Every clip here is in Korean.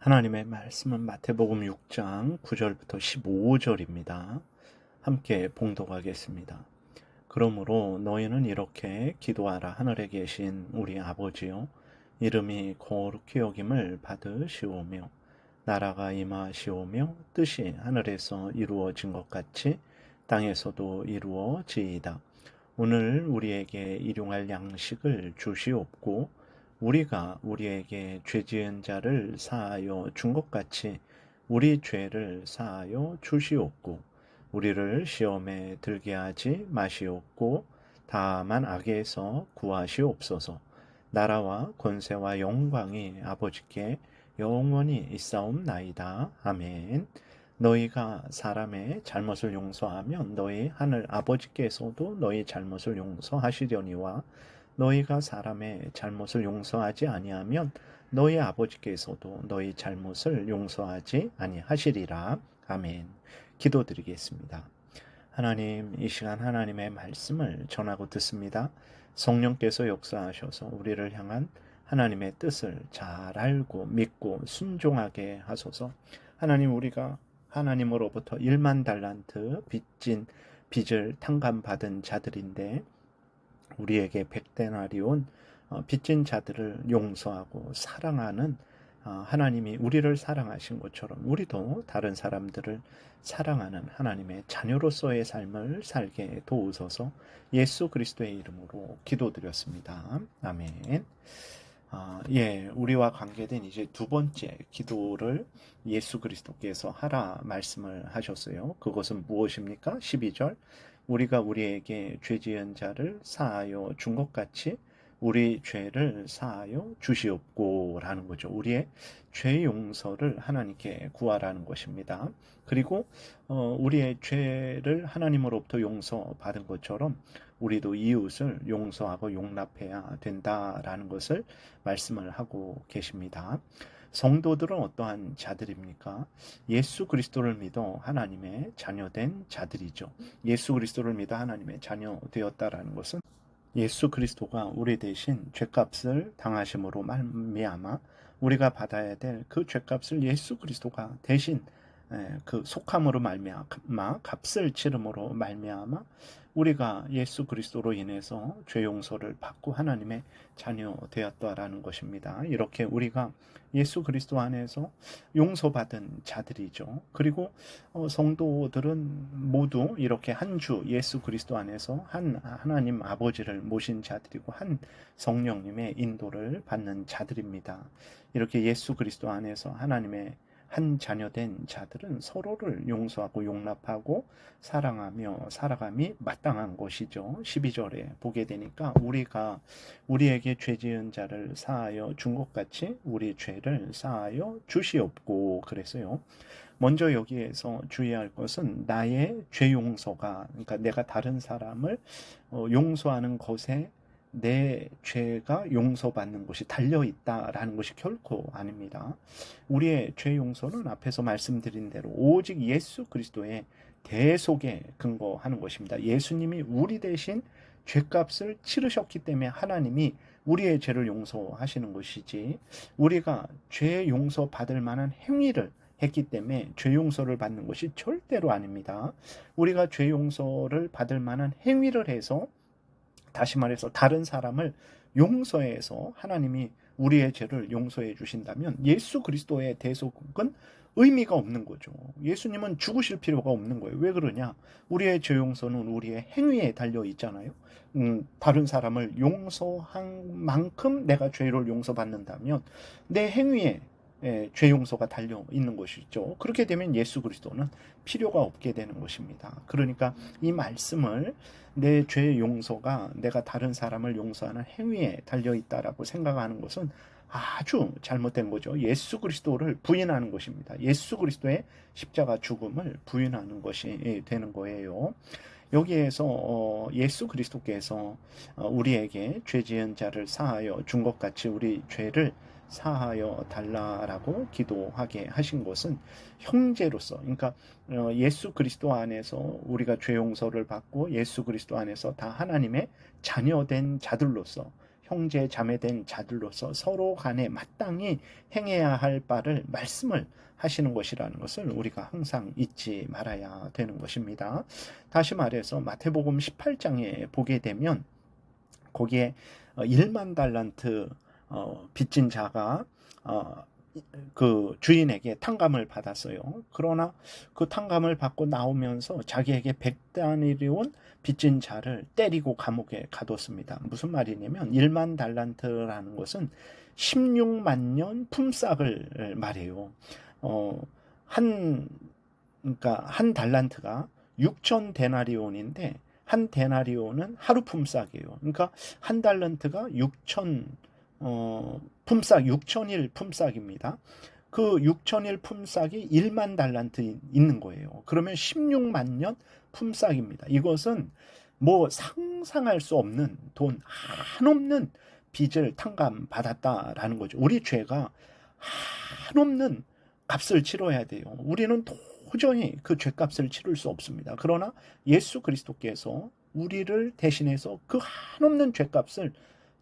하나님의 말씀은 마태복음 6장 9절부터 15절입니다. 함께 봉독하겠습니다. 그러므로 너희는 이렇게 기도하라. 하늘에 계신 우리 아버지요, 이름이 거룩히 여김을 받으시오며 나라가 임하시오며 뜻이 하늘에서 이루어진 것 같이 땅에서도 이루어지이다. 오늘 우리에게 일용할 양식을 주시옵고 우리가 우리에게 죄 지은 자를 사하여 준 것 같이 우리 죄를 사하여 주시옵고 우리를 시험에 들게 하지 마시옵고 다만 악에서 구하시옵소서. 나라와 권세와 영광이 아버지께 영원히 있사옵나이다. 아멘. 너희가 사람의 잘못을 용서하면 너희 하늘 아버지께서도 너희 잘못을 용서하시려니와 너희가 사람의 잘못을 용서하지 아니하면 너희 아버지께서도 너희 잘못을 용서하지 아니하시리라. 아멘. 기도드리겠습니다. 하나님, 이 시간 하나님의 말씀을 전하고 듣습니다. 성령께서 역사하셔서 우리를 향한 하나님의 뜻을 잘 알고 믿고 순종하게 하소서. 하나님, 우리가 하나님으로부터 1만 달란트 빚을 탕감받은 자들인데 우리에게 100데나리온 빚진 자들을 용서하고 사랑하는 하나님이 우리를 사랑하신 것처럼 우리도 다른 사람들을 사랑하는 하나님의 자녀로서의 삶을 살게 도우소서. 예수 그리스도의 이름으로 기도드렸습니다. 아멘. 우리와 관계된 이제 두 번째 기도를 예수 그리스도께서 하라 말씀을 하셨어요. 그것은 무엇입니까? 12절. 우리가 우리에게 죄 지은 자를 사하여 준 것 같이 우리 죄를 사하여 주시옵고 라는 거죠. 우리의 죄 용서를 하나님께 구하라는 것입니다. 그리고 우리의 죄를 하나님으로부터 용서받은 것처럼 우리도 이웃을 용서하고 용납해야 된다라는 것을 말씀을 하고 계십니다. 성도들은 어떠한 자들입니까? 예수 그리스도를 믿어 하나님의 자녀된 자들이죠. 예수 그리스도를 믿어 하나님의 자녀 되었다라는 것은 예수 그리스도가 우리 대신 죄값을 당하심으로 말미암아 우리가 받아야 될 그 죄값을 예수 그리스도가 대신 그 속함으로 말미암아 값을 치름으로 말미암아 우리가 예수 그리스도로 인해서 죄 용서를 받고 하나님의 자녀 되었다라는 것입니다. 이렇게 우리가 예수 그리스도 안에서 용서받은 자들이죠. 그리고 성도들은 모두 이렇게 한 주 예수 그리스도 안에서 한 하나님 아버지를 모신 자들이고 한 성령님의 인도를 받는 자들입니다. 이렇게 예수 그리스도 안에서 하나님의 한 자녀된 자들은 서로를 용서하고 용납하고 사랑하며 살아감이 마땅한 것이죠. 12절에 보게 되니까 우리가 우리에게 죄 지은 자를 사하여 준 것 같이 우리 죄를 사하여 주시옵고 그랬어요. 먼저 여기에서 주의할 것은 나의 죄 용서가, 그러니까 내가 다른 사람을 용서하는 것에 내 죄가 용서받는 것이 달려있다라는 것이 결코 아닙니다. 우리의 죄 용서는 앞에서 말씀드린 대로 오직 예수 그리스도의 대속에 근거하는 것입니다. 예수님이 우리 대신 죄값을 치르셨기 때문에 하나님이 우리의 죄를 용서하시는 것이지 우리가 죄 용서 받을 만한 행위를 했기 때문에 죄 용서를 받는 것이 절대로 아닙니다. 우리가 죄 용서를 받을 만한 행위를 해서 다시 말해서 다른 사람을 용서해서 하나님이 우리의 죄를 용서해 주신다면 예수 그리스도의 대속은 의미가 없는 거죠. 예수님은 죽으실 필요가 없는 거예요. 왜 그러냐? 우리의 죄 용서는 우리의 행위에 달려 있잖아요. 다른 사람을 용서한 만큼 내가 죄를 용서받는다면 내 행위에 죄 용서가 달려 있는 것이죠. 그렇게 되면 예수 그리스도는 필요가 없게 되는 것입니다. 그러니까 이 말씀을 내 죄 용서가 내가 다른 사람을 용서하는 행위에 달려 있다라고 생각하는 것은 아주 잘못된 거죠. 예수 그리스도를 부인하는 것입니다. 예수 그리스도의 십자가 죽음을 부인하는 것이 되는 거예요. 여기에서 예수 그리스도께서 우리에게 죄 지은 자를 사하여 준 것 같이 우리 죄를 사하여 달라라고 기도하게 하신 것은 형제로서, 그러니까 예수 그리스도 안에서 우리가 죄 용서를 받고 예수 그리스도 안에서 다 하나님의 자녀된 자들로서 형제 자매된 자들로서 서로 간에 마땅히 행해야 할 바를 말씀을 하시는 것이라는 것을 우리가 항상 잊지 말아야 되는 것입니다. 다시 말해서 마태복음 18장에 보게 되면 거기에 1만 달란트 빚진 자가 그 주인에게 탕감을 받았어요. 그러나 그 탕감을 받고 나오면서 자기에게 100다니온 빚진 자를 때리고 감옥에 가뒀습니다. 무슨 말이냐면 1만 달란트라는 것은 16만 년 품삯을 말해요. 그러니까 한 달란트가 6천 데나리온인데 한 데나리온은 하루 품삯이에요. 그러니까 한 달란트가 6천 품삯 6천일 품삯입니다. 그 6천일 품삯이 1만 달란트 있는 거예요. 그러면 16만 년 품삯입니다. 이것은 뭐 상상할 수 없는 돈 한없는 빚을 탕감받았다라는 거죠. 우리 죄가 한없는 값을 치러야 돼요. 우리는 도저히 그 죄값을 치를 수 없습니다. 그러나 예수 그리스도께서 우리를 대신해서 그 한없는 죄값을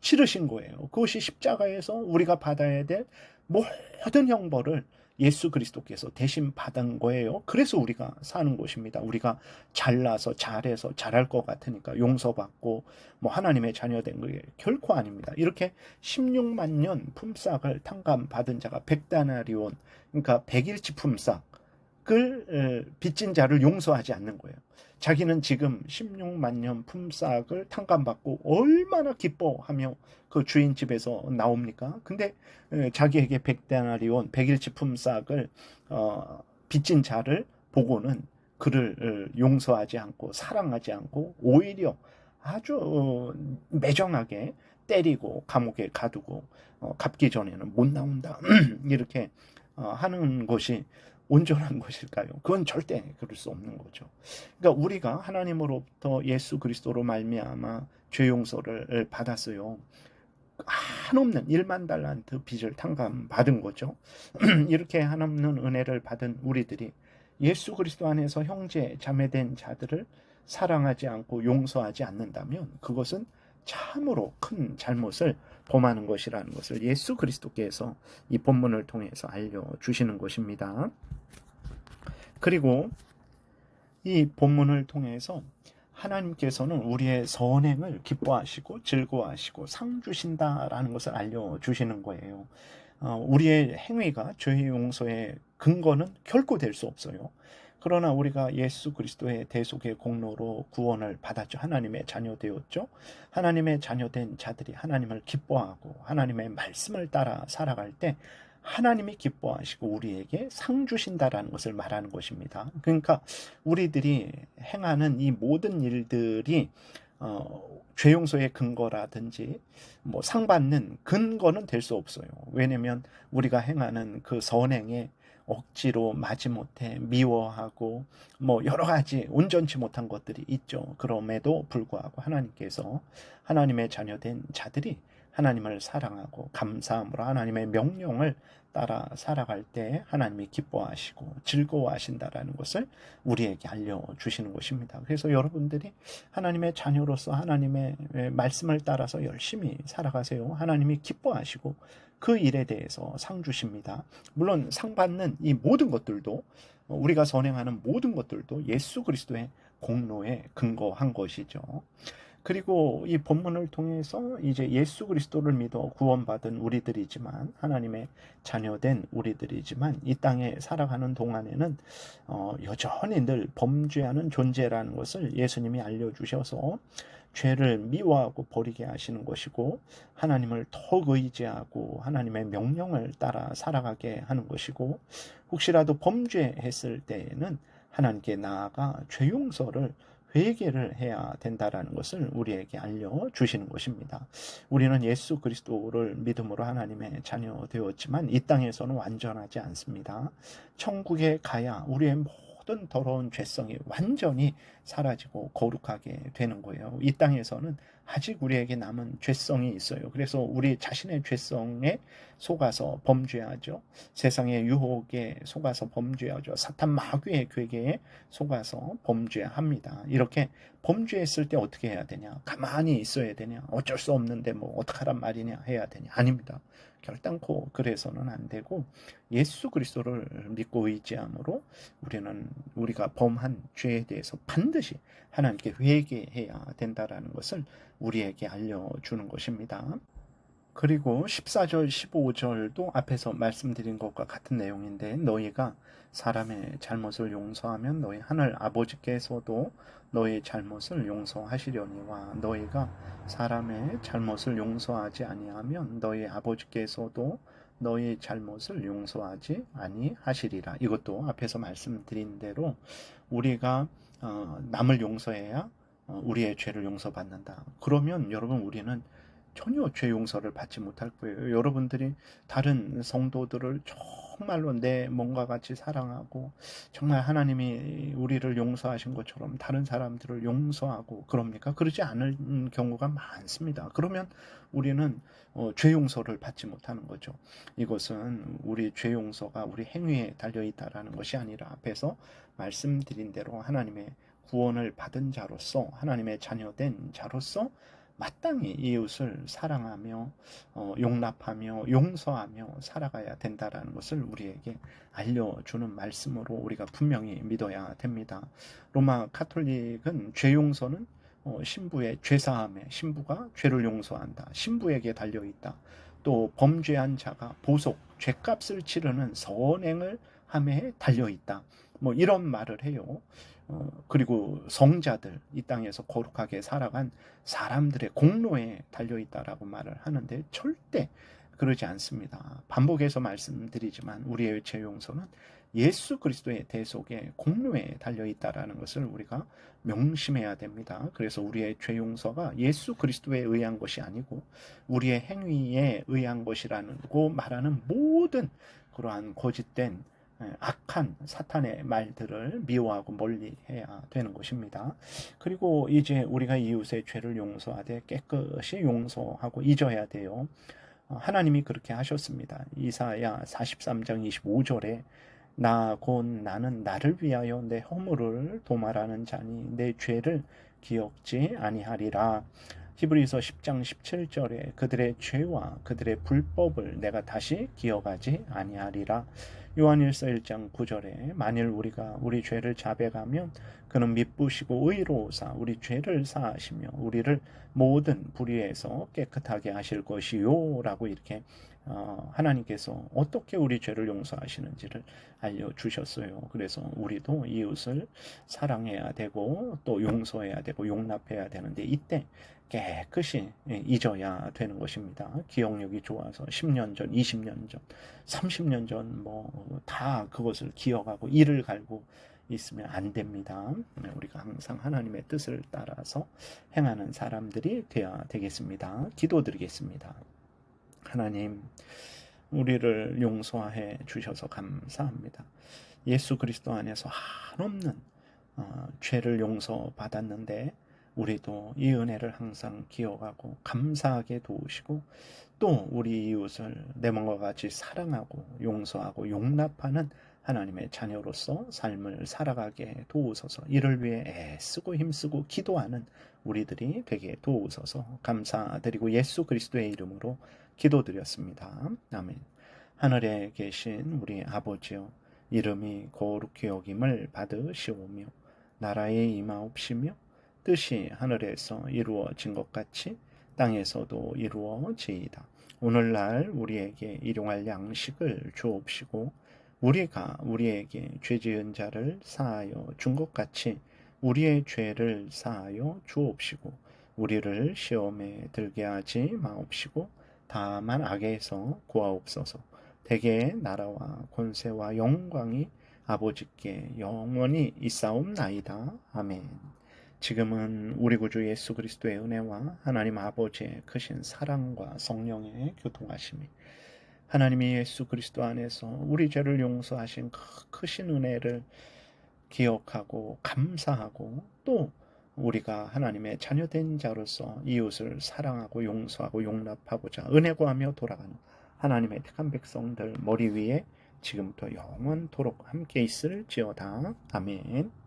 치르신 거예요. 그것이 십자가에서 우리가 받아야 될 모든 형벌을 예수 그리스도께서 대신 받은 거예요. 그래서 우리가 사는 것입니다. 우리가 잘나서 잘해서 잘할 것 같으니까 용서받고 뭐 하나님의 자녀된 게 결코 아닙니다. 이렇게 16만 년 품삯을 탕감받은 자가 100다나리온, 그러니까 100일치 품삯을 빚진 자를 용서하지 않는 거예요. 자기는 지금 16만 년 품삯을 탕감받고 얼마나 기뻐하며 그 주인 집에서 나옵니까? 근데 자기에게 100데나리온 100일치 품삯을 빚진 자를 보고는 그를 용서하지 않고 사랑하지 않고 오히려 아주 매정하게 때리고 감옥에 가두고 갚기 전에는 못 나온다 이렇게 하는 것이 온전한 것일까요? 그건 절대 그럴 수 없는 거죠. 그러니까 우리가 하나님으로부터 예수 그리스도로 말미암아 죄 용서를 받았어요. 한없는 1만 달란트 빚을 탕감받은 거죠. 이렇게 한없는 은혜를 받은 우리들이 예수 그리스도 안에서 형제 자매된 자들을 사랑하지 않고 용서하지 않는다면 그것은 참으로 큰 잘못을 범하는 것이라는 것을 예수 그리스도께서 이 본문을 통해서 알려주시는 것입니다. 그리고 이 본문을 통해서 하나님께서는 우리의 선행을 기뻐하시고 즐거워하시고 상 주신다라는 것을 알려주시는 거예요. 우리의 행위가 죄의 용서의 근거는 결코 될 수 없어요. 그러나 우리가 예수 그리스도의 대속의 공로로 구원을 받았죠. 하나님의 자녀 되었죠. 하나님의 자녀된 자들이 하나님을 기뻐하고 하나님의 말씀을 따라 살아갈 때 하나님이 기뻐하시고 우리에게 상 주신다라는 것을 말하는 것입니다. 그러니까 우리들이 행하는 이 모든 일들이 죄 용서의 근거라든지 뭐 상 받는 근거는 될 수 없어요. 왜냐하면 우리가 행하는 그 선행에 억지로 마지못해 미워하고 뭐 여러 가지 온전치 못한 것들이 있죠. 그럼에도 불구하고 하나님께서 하나님의 자녀된 자들이 하나님을 사랑하고 감사함으로 하나님의 명령을 따라 살아갈 때 하나님이 기뻐하시고 즐거워하신다라는 것을 우리에게 알려주시는 것입니다. 그래서 여러분들이 하나님의 자녀로서 하나님의 말씀을 따라서 열심히 살아가세요. 하나님이 기뻐하시고 그 일에 대해서 상 주십니다. 물론 상 받는 이 모든 것들도 우리가 선행하는 모든 것들도 예수 그리스도의 공로에 근거한 것이죠. 그리고 이 본문을 통해서 이제 예수 그리스도를 믿어 구원받은 우리들이지만 하나님의 자녀된 우리들이지만 이 땅에 살아가는 동안에는 여전히 늘 범죄하는 존재라는 것을 예수님이 알려주셔서 죄를 미워하고 버리게 하시는 것이고 하나님을 더욱 의지하고 하나님의 명령을 따라 살아가게 하는 것이고 혹시라도 범죄했을 때에는 하나님께 나아가 죄 용서를 회개를 해야 된다라는 것을 우리에게 알려주시는 것입니다. 우리는 예수 그리스도를 믿음으로 하나님의 자녀 되었지만 이 땅에서는 완전하지 않습니다. 천국에 가야 우리의 모든 더러운 죄성이 완전히 사라지고 거룩하게 되는 거예요. 이 땅에서는 아직 우리에게 남은 죄성이 있어요. 그래서 우리 자신의 죄성에 속아서 범죄하죠. 세상의 유혹에 속아서 범죄하죠. 사탄 마귀의 괴계에 속아서 범죄합니다. 이렇게 범죄했을 때 어떻게 해야 되냐? 가만히 있어야 되냐? 어쩔 수 없는데 뭐 어떡하란 말이냐 해야 되냐? 아닙니다. 결단코 그래서는 안 되고 예수 그리스도를 믿고 의지함으로 우리는 우리가 범한 죄에 대해서 반드시 하나님께 회개해야 된다라는 것을 우리에게 알려주는 것입니다. 그리고 14절, 15절도 앞에서 말씀드린 것과 같은 내용인데 너희가 사람의 잘못을 용서하면 너희 하늘 아버지께서도 너희 잘못을 용서하시려니와 너희가 사람의 잘못을 용서하지 아니하면 너희 아버지께서도 너희 잘못을 용서하지 아니하시리라. 이것도 앞에서 말씀드린 대로 우리가 남을 용서해야 우리의 죄를 용서받는다. 그러면 여러분 우리는 전혀 죄 용서를 받지 못할 거예요. 여러분들이 다른 성도들을 정말로 내 몸과 같이 사랑하고 정말 하나님이 우리를 용서하신 것처럼 다른 사람들을 용서하고 그럽니까? 그러지 않을 경우가 많습니다. 그러면 우리는 죄 용서를 받지 못하는 거죠. 이것은 우리 죄 용서가 우리 행위에 달려있다라는 것이 아니라 앞에서 말씀드린 대로 하나님의 구원을 받은 자로서 하나님의 자녀된 자로서 마땅히 이웃을 사랑하며 용납하며 용서하며 살아가야 된다라는 것을 우리에게 알려주는 말씀으로 우리가 분명히 믿어야 됩니다. 로마 카톨릭은 죄 용서는 신부의 죄사함에 신부가 죄를 용서한다. 신부에게 달려있다. 또 범죄한 자가 보속, 죄값을 치르는 선행을 함에 달려있다. 뭐 이런 말을 해요. 그리고 성자들, 이 땅에서 거룩하게 살아간 사람들의 공로에 달려있다라고 말을 하는데 절대 그러지 않습니다. 반복해서 말씀드리지만 우리의 죄 용서는 예수 그리스도의 대속의 공로에 달려있다라는 것을 우리가 명심해야 됩니다. 그래서 우리의 죄 용서가 예수 그리스도에 의한 것이 아니고 우리의 행위에 의한 것이라고 말하는 모든 그러한 거짓된 악한 사탄의 말들을 미워하고 멀리해야 되는 것입니다. 그리고 이제 우리가 이웃의 죄를 용서하되 깨끗이 용서하고 잊어야 돼요. 하나님이 그렇게 하셨습니다. 이사야 43장 25절에 나 곧 나는 나를 위하여 내 허물을 도말하는 자니 내 죄를 기억지 아니하리라. 히브리서 10장 17절에 그들의 죄와 그들의 불법을 내가 다시 기억하지 아니하리라. 요한일서 1장 9절에 만일 우리가 우리 죄를 자백하면 그는 미쁘시고 의로우사 우리 죄를 사하시며 우리를 모든 불의에서 깨끗하게 하실 것이요 라고 이렇게 하나님께서 어떻게 우리 죄를 용서하시는지를 알려주셨어요. 그래서 우리도 이웃을 사랑해야 되고 또 용서해야 되고 용납해야 되는데 이때 깨끗이 잊어야 되는 것입니다. 기억력이 좋아서 10년 전, 20년 전, 30년 전 뭐 다 그것을 기억하고 이를 갈고 있으면 안 됩니다. 우리가 항상 하나님의 뜻을 따라서 행하는 사람들이 되어야 되겠습니다. 기도드리겠습니다. 하나님, 우리를 용서해 주셔서 감사합니다. 예수 그리스도 안에서 한없는 죄를 용서받았는데 우리도 이 은혜를 항상 기억하고 감사하게 도우시고 또 우리 이웃을 내 몸과 같이 사랑하고 용서하고 용납하는 하나님의 자녀로서 삶을 살아가게 도우소서. 이를 위해 애쓰고 힘쓰고 기도하는 우리들이 되게 도우소서. 감사드리고 예수 그리스도의 이름으로 기도드렸습니다. 아멘. 하늘에 계신 우리 아버지여, 이름이 거룩히 여김을 받으시오며 나라의 임하옵시며 뜻이 하늘에서 이루어진 것 같이 땅에서도 이루어지이다. 오늘날 우리에게 일용할 양식을 주옵시고 우리가 우리에게 죄 지은 자를 사하여 준 것 같이 우리의 죄를 사하여 주옵시고 우리를 시험에 들게 하지 마옵시고 다만 악에서 구하옵소서. 대개의 나라와 권세와 영광이 아버지께 영원히 있사옵나이다. 아멘. 지금은 우리 구주 예수 그리스도의 은혜와 하나님 아버지의 크신 사랑과 성령의 교통하심이 하나님이 예수 그리스도 안에서 우리 죄를 용서하신 크신 은혜를 기억하고 감사하고 또 우리가 하나님의 자녀된 자로서 이웃을 사랑하고 용서하고 용납하고자 은혜 구하며 돌아가는 하나님의 택한 백성들 머리 위에 지금부터 영원토록 함께 있을지어다. 아멘.